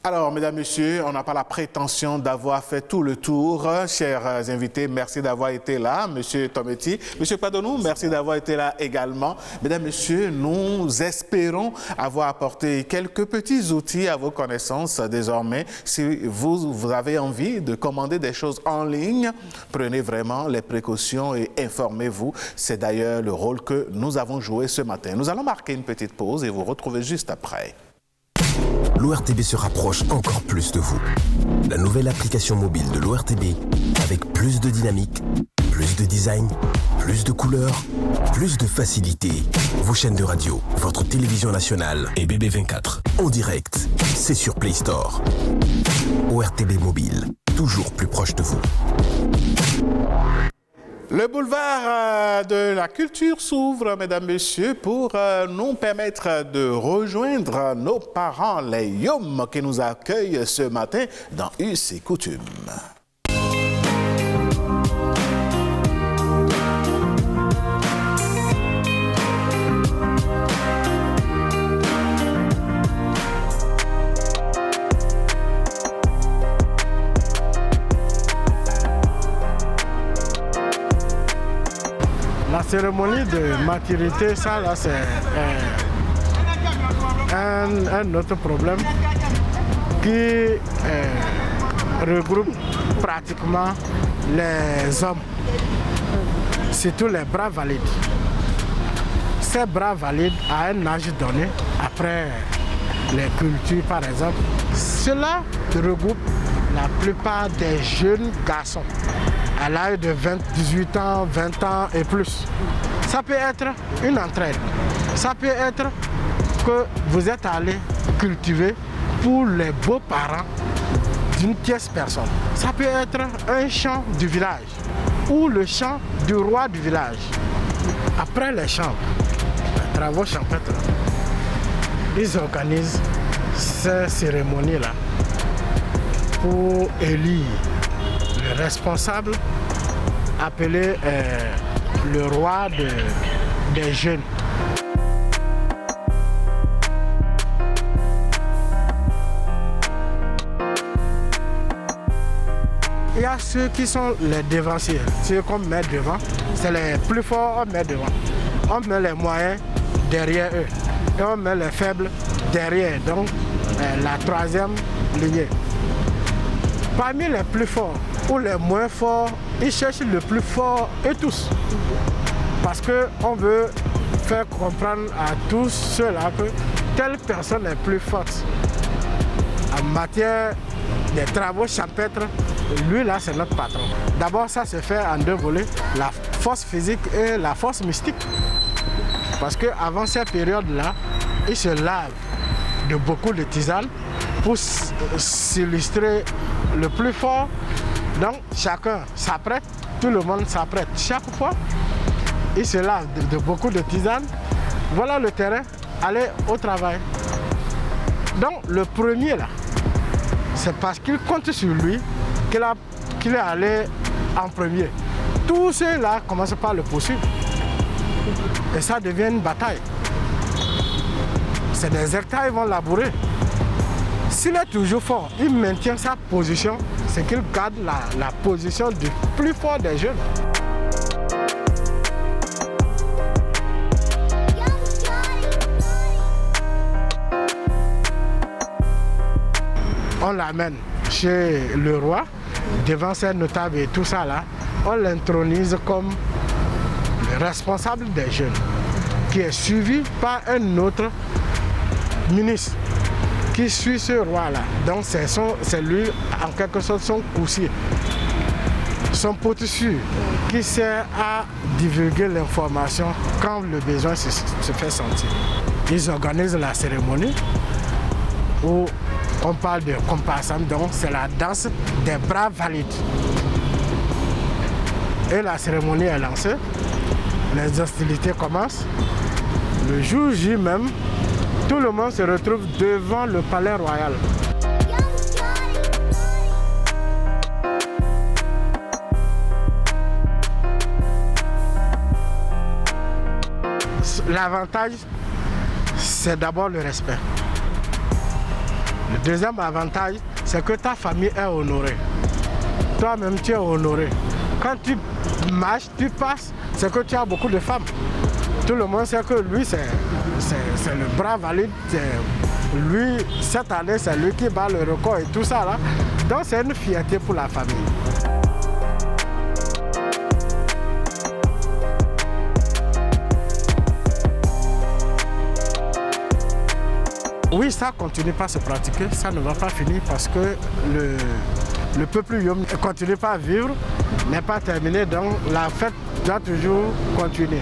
Alors, mesdames, messieurs, on n'a pas la prétention d'avoir fait tout le tour. Chers invités, merci d'avoir été là. Monsieur Tometi, monsieur Padonou, merci d'avoir été là également. Mesdames, messieurs, nous espérons avoir apporté quelques petits outils à vos connaissances désormais. Si vous avez envie de commander des choses en ligne, prenez vraiment les précautions et informez-vous. C'est d'ailleurs le rôle que nous avons joué ce matin. Nous allons marquer une petite pause et vous retrouver juste après. L'ORTB se rapproche encore plus de vous. La nouvelle application mobile de l'ORTB, avec plus de dynamique, plus de design, plus de couleurs, plus de facilité. Vos chaînes de radio, votre télévision nationale et BB24 en direct, c'est sur Play Store. ORTB Mobile, toujours plus proche de vous. Le boulevard de la culture s'ouvre, mesdames, messieurs, pour nous permettre de rejoindre nos parents, les Yom, qui nous accueillent ce matin dans Us et Coutumes. La cérémonie de maturité, ça là, c'est un autre problème qui regroupe pratiquement les hommes, surtout les bras valides. Ces bras valides, à un âge donné, après les cultures par exemple, cela regroupe la plupart des jeunes garçons à l'âge de 18 ans, 20 ans et plus. Ça peut être une entraide. Ça peut être que vous êtes allé cultiver pour les beaux-parents d'une tierce personne. Ça peut être un chant du village ou le chant du roi du village. Après les chants, les travaux champêtres, ils organisent ces cérémonies-là pour élire le responsable appelé le roi des jeunes. Il y a ceux qui sont les devanciers, ceux qu'on met devant, c'est les plus forts, on met devant. On met les moyens derrière eux et on met les faibles derrière, donc la troisième lignée. Parmi les plus forts ou les moins forts, ils cherchent le plus fort et tous. Parce qu'on veut faire comprendre à tous ceux-là que telle personne est plus forte. En matière des travaux champêtres, lui là c'est notre patron. D'abord ça se fait en deux volets, la force physique et la force mystique. Parce qu'avant ces périodes-là, ils se lavent de beaucoup de tisanes pour s'illustrer le plus fort. Donc chacun s'apprête, tout le monde s'apprête. Chaque fois, il se lave de beaucoup de tisanes. Voilà le terrain, allez au travail. Donc le premier là, c'est parce qu'il compte sur lui qu'il est allé en premier. Tous ceux-là commencent par le poursuivre. Et ça devient une bataille. C'est des hectares, ils vont labourer. S'il est toujours fort, il maintient sa position, c'est qu'il garde la position du plus fort des jeunes. On l'amène chez le roi, devant ses notables et tout ça là. on l'intronise comme le responsable des jeunes, qui est suivi par un autre ministre qui suit ce roi-là. Donc c'est lui, en quelque sorte, son coussier, son potissu, qui sert à divulguer l'information quand le besoin se fait sentir. Ils organisent la cérémonie où on parle de comparsam, donc c'est la danse des bras valides. Et la cérémonie est lancée, les hostilités commencent. Le jour J même, tout le monde se retrouve devant le palais royal. L'avantage, c'est d'abord le respect. Le deuxième avantage, c'est que ta famille est honorée. Toi-même, tu es honoré. Quand tu marches, tu passes, c'est que tu as beaucoup de femmes. Tout le monde sait que lui, c'est le bras valide. Lui, cette année, c'est lui qui bat le record et tout ça là. Donc, c'est une fierté pour la famille. Oui, ça continue pas à se pratiquer, ça ne va pas finir parce que le peuple Yom ne continue pas à vivre, n'est pas terminé, donc la fête doit toujours continuer.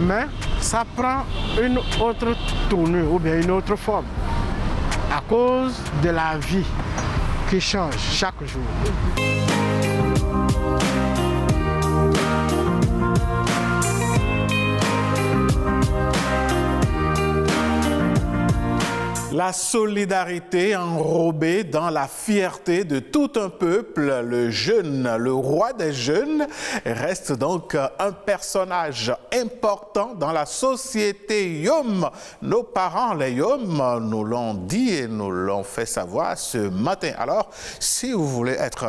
Mais ça prend une autre tournure ou bien une autre forme à cause de la vie qui change chaque jour. La solidarité enrobée dans la fierté de tout un peuple, le jeune, le roi des jeunes, reste donc un personnage important dans la société Yom. Nos parents, les Yom, nous l'ont dit et nous l'ont fait savoir ce matin. Alors, si vous voulez être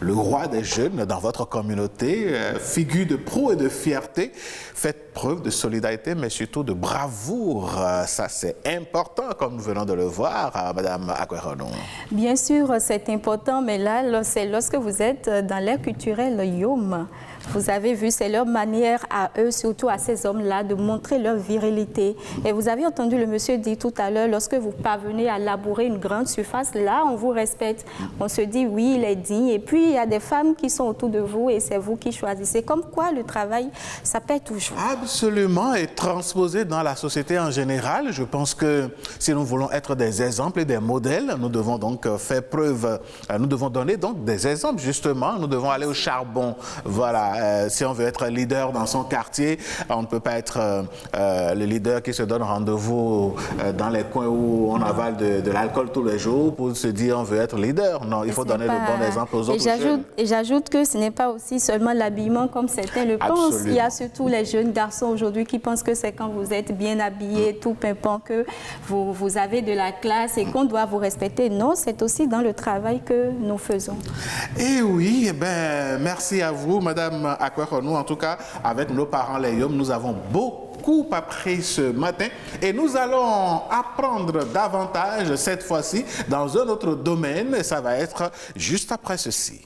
le roi des jeunes dans votre communauté, figure de proue et de fierté, faites preuve de solidarité, mais surtout de bravoure. Ça, c'est important, comme nous venons de le voir, Madame Akweronou. Bien sûr, c'est important, mais là, c'est lorsque vous êtes dans l'ère culturelle Yom. Vous avez vu, c'est leur manière à eux, surtout à ces hommes-là, de montrer leur virilité. Et vous avez entendu le monsieur dire tout à l'heure, lorsque vous parvenez à labourer une grande surface, là, on vous respecte. On se dit, oui, il est digne. Et puis, il y a des femmes qui sont autour de vous et c'est vous qui choisissez. Comme quoi, le travail, ça paie toujours. Absolument, et transposé dans la société en général. Je pense que si nous voulons être des exemples et des modèles, nous devons donc faire preuve, nous devons donner donc des exemples, justement. Nous devons aller au charbon, voilà. Si on veut être leader dans son quartier, on ne peut pas être le leader qui se donne rendez-vous dans les coins où on avale de l'alcool tous les jours pour se dire on veut être leader. Non, il faut donner le bon exemple aux autres jeunes. Et j'ajoute que ce n'est pas aussi seulement l'habillement comme certains le pensent. Il y a surtout les jeunes garçons aujourd'hui qui pensent que c'est quand vous êtes bien habillé, tout pimpant, que vous avez de la classe et qu'on doit vous respecter. Non, c'est aussi dans le travail que nous faisons. Et oui, merci à vous, Madame Akweronou. En tout cas, avec nos parents, les Yom, nous avons beaucoup appris ce matin et nous allons apprendre davantage cette fois-ci dans un autre domaine. Ça va être juste après ceci.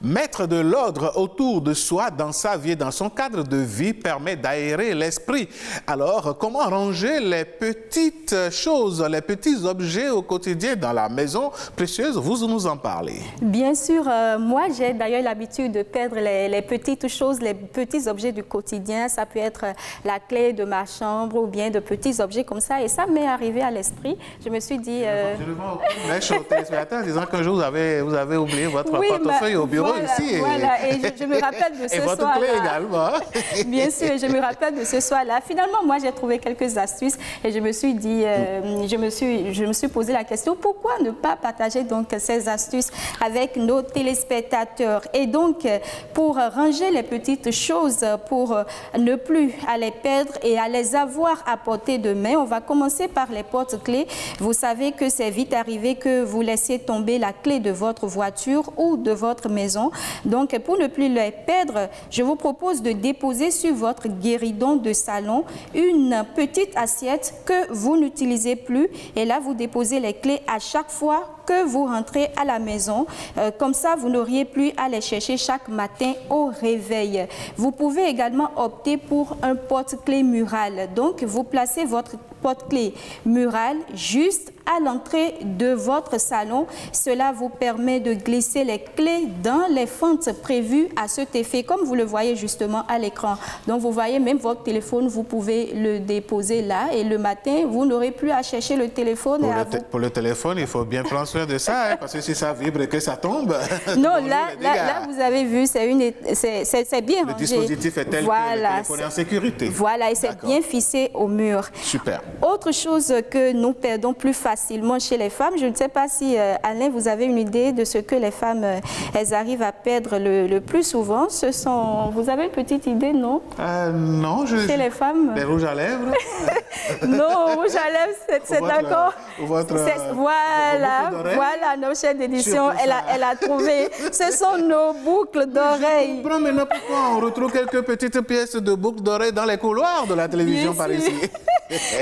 Mettre de l'ordre autour de soi dans sa vie et dans son cadre de vie permet d'aérer l'esprit. Alors, comment ranger les petites choses, les petits objets au quotidien dans la maison précieuse? Vous nous en parlez. Bien sûr, moi j'ai d'ailleurs l'habitude de perdre les petites choses, les petits objets du quotidien. Ça peut être la clé de ma chambre ou bien de petits objets comme ça. Et ça m'est arrivé à l'esprit. Je me suis dit... Je le vois au téléspectateur en disant qu'un jour vous avez oublié votre portefeuille au bureau. Ici, voilà, et je me rappelle de ce soir-là. Et votre clé également. Bien sûr, je me rappelle de ce soir-là. Finalement, moi, j'ai trouvé quelques astuces et je me suis dit, je me suis posé la question, pourquoi ne pas partager donc ces astuces avec nos téléspectateurs? Et donc, pour ranger les petites choses, pour ne plus à les perdre et à les avoir à portée de main, on va commencer par les porte-clés. Vous savez que c'est vite arrivé que vous laissiez tomber la clé de votre voiture ou de votre maison. Donc, pour ne plus les perdre, je vous propose de déposer sur votre guéridon de salon une petite assiette que vous n'utilisez plus. Et là, vous déposez les clés à chaque fois que vous rentrez à la maison. Comme ça, vous n'auriez plus à les chercher chaque matin au réveil. Vous pouvez également opter pour un porte-clés mural. Donc, vous placez votre porte-clés mural juste à l'entrée de votre salon. Cela vous permet de glisser les clés dans les fentes prévues à cet effet, comme vous le voyez justement à l'écran. Donc, vous voyez même votre téléphone, vous pouvez le déposer là et le matin, vous n'aurez plus à chercher le téléphone. Pour le téléphone, il faut bien prendre soin de ça, hein, parce que si ça vibre et que ça tombe... Non, là, vous avez vu, c'est bien rangé. Le dispositif est tel que le téléphone est en sécurité. Voilà, et c'est bien fixé au mur. Super. Autre chose que nous perdons plus facilement chez les femmes, je ne sais pas si, Alain, vous avez une idée de ce que les femmes, elles arrivent à perdre le plus souvent. Vous avez une petite idée, non? Non, chez les femmes. Les rouges à lèvres? Non, rouge à lèvres, c'est d'accord. Voilà, nos chaînes d'édition, elle a trouvé. Ce sont nos boucles d'oreilles. Je comprends maintenant pourquoi on retrouve quelques petites pièces de boucles d'oreilles dans les couloirs de la télévision par ici.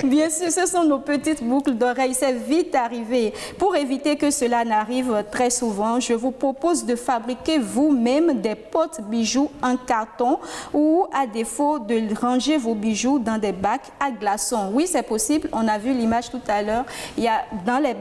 Bien sûr, ce sont nos petites boucles d'oreilles. C'est vite arrivé. Pour éviter que cela n'arrive très souvent, je vous propose de fabriquer vous-même des porte-bijoux en carton ou, à défaut, de ranger vos bijoux dans des bacs à glaçons. Oui, c'est possible. On a vu l'image tout à l'heure. Il y a dans les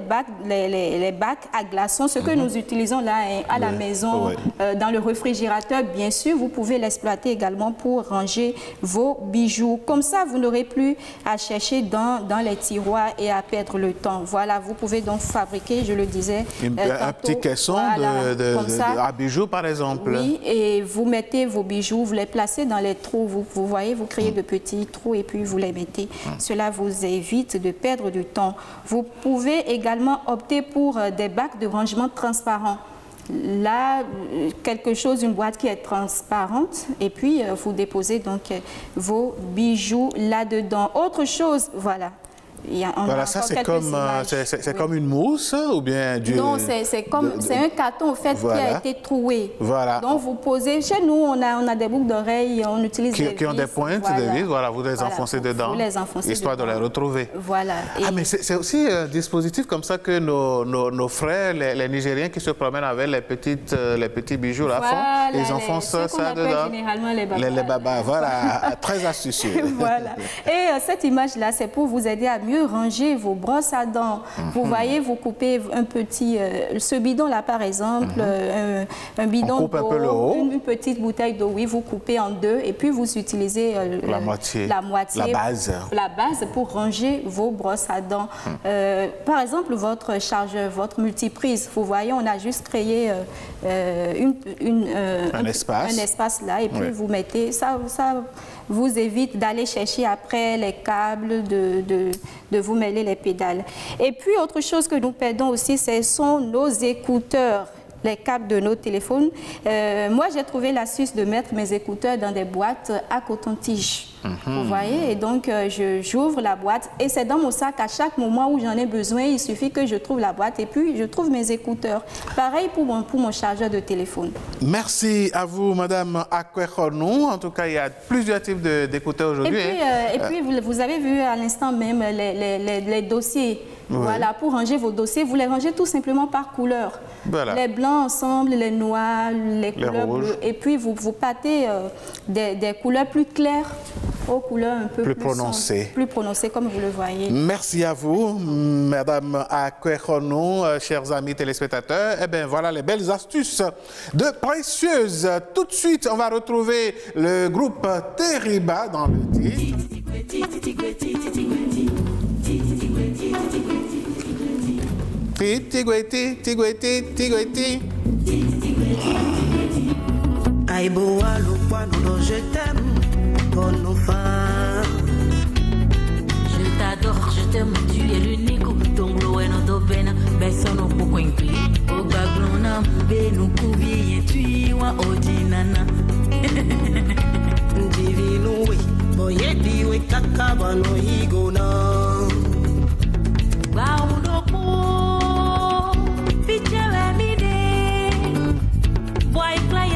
bacs à glaçons, ce que nous utilisons là à la maison, dans le réfrigérateur, bien sûr, vous pouvez l'exploiter également pour ranger vos bijoux. Comme ça, vous n'aurez plus à chercher dans les tiroirs et à perdre le temps. Voilà, vous pouvez donc fabriquer, je le disais, un petit caisson à bijoux, par exemple. Oui, et vous mettez vos bijoux, vous les placez dans les trous. Vous voyez, vous créez de petits trous et puis vous les mettez. Cela vous évite de perdre du temps. Vous pouvez également opter pour des bacs de rangement transparents. Là, une boîte qui est transparente, et puis vous déposez donc vos bijoux là-dedans. Autre chose, voilà. Voilà, ça c'est comme une mousse ou bien du... Non, c'est un carton au fait qui a été troué. Voilà. Donc vous posez, chez nous on a des boucles d'oreilles, on utilise des vis. Qui ont des pointes, des vis, voilà, vous les enfoncez dedans, histoire de les retrouver. Voilà. Mais c'est aussi un dispositif comme ça que nos frères, les Nigériens qui se promènent avec les petits bijoux là font, ils enfoncent ça dedans. Généralement les babas, voilà, très astucieux. Voilà. Et cette image-là, c'est pour vous aider à mieux ranger vos brosses à dents. Vous voyez, vous coupez un petit... ce bidon-là, par exemple, un bidon d'eau, une petite bouteille d'eau, oui, vous coupez en deux et puis vous utilisez la moitié, la base pour ranger vos brosses à dents. Par exemple, votre chargeur, votre multiprise, vous voyez, on a juste créé un espace là et puis vous mettez... Ça vous évite d'aller chercher après les câbles, de vous mêler les pédales. Et puis, autre chose que nous perdons aussi, ce sont nos écouteurs, les câbles de nos téléphones. Moi, j'ai trouvé l'astuce de mettre mes écouteurs dans des boîtes à coton-tige. Vous voyez, et donc j'ouvre la boîte et c'est dans mon sac à chaque moment où j'en ai besoin. Il suffit que je trouve la boîte et puis je trouve mes écouteurs. Pareil pour mon chargeur de téléphone. Merci à vous, Madame Akwehonou. En tout cas, il y a plusieurs types d'écouteurs aujourd'hui. Et puis vous avez vu à l'instant même les dossiers. Voilà, pour ranger vos dossiers, vous les rangez tout simplement par couleur. Voilà. Les blancs ensemble, les noirs, les couleurs bleues. Et puis vous pâtez des couleurs plus claires aux couleurs un peu plus prononcées. Plus prononcées, comme vous le voyez. Merci à vous, Madame Akwehonou, chers amis téléspectateurs. Eh bien, voilà les belles astuces de Précieuse. Tout de suite, on va retrouver le groupe Teriba dans le titre. Tigweti. Aïboua, le je t'aime, bonne femme. Je t'adore, je t'aime, tu es l'unique. Donc l'eau est notre bena, personne n'a pas compris. Au baglona, nous couvier, tu es ordinana. Divino, boye, diwe, kakabano, igona. Boy, play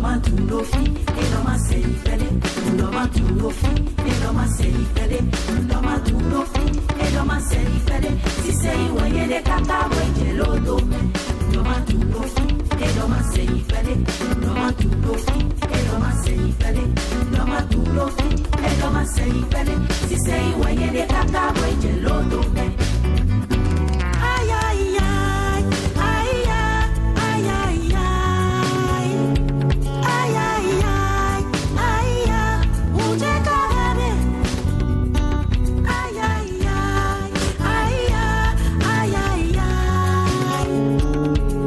Loma tulofi, eloma sei pele. Loma tulofi, eloma sei pele. Loma tulofi, eloma sei pele. Si sei waye de kaka waye lodo. Loma tulofi, eloma sei pele. Loma tulofi, eloma sei pele. Loma tulofi, eloma sei pele. Si sei waye de kaka waye lodo. Ay ay ay, ay ay ay ay. Ay ay ay, ay ay, uje karebe. Ay ay ay, ay ay, ay ay ay.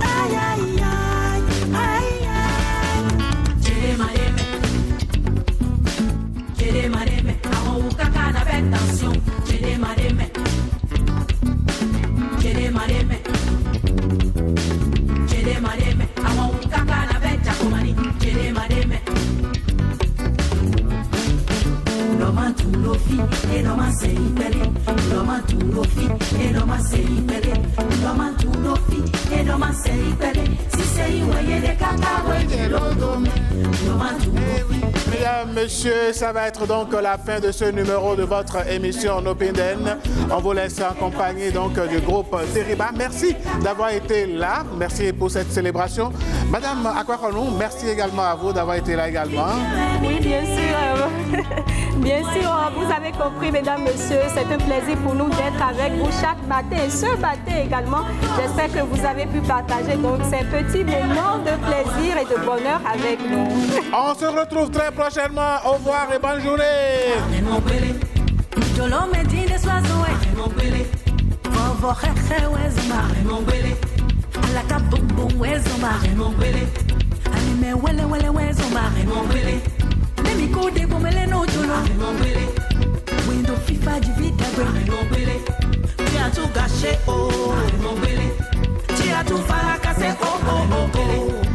Ay ay ay, ay ay. Jede mareme, amo ukaka na bentension. Jede mareme. Jede mareme. Jede mareme, amo ukaka na bentension. Jede mareme. Loma tulofi, eloma sei pele. Loma tulofi, eloma sei pele. Loma tulofi, eloma sei pele. Si sei waye de kaka waye lodo. Loma tulofi. Mesdames, messieurs, ça va être donc la fin de ce numéro de votre émission Nopinden. On vous laisse accompagner donc du groupe Teriba. Merci d'avoir été là. Merci pour cette célébration. Madame Akwakonou, merci également à vous d'avoir été là également. Oui, bien sûr. Bien sûr, vous avez compris, mesdames, messieurs, c'est un plaisir pour nous d'être avec vous chaque matin et ce matin également. J'espère que vous avez pu partager donc ces petits moments de plaisir et de bonheur avec nous. On se retrouve très prochainement. Au revoir et bonne journée. Window FIFA divide Tia tu gâché oh, tia tu faracasé oh oh oh oh.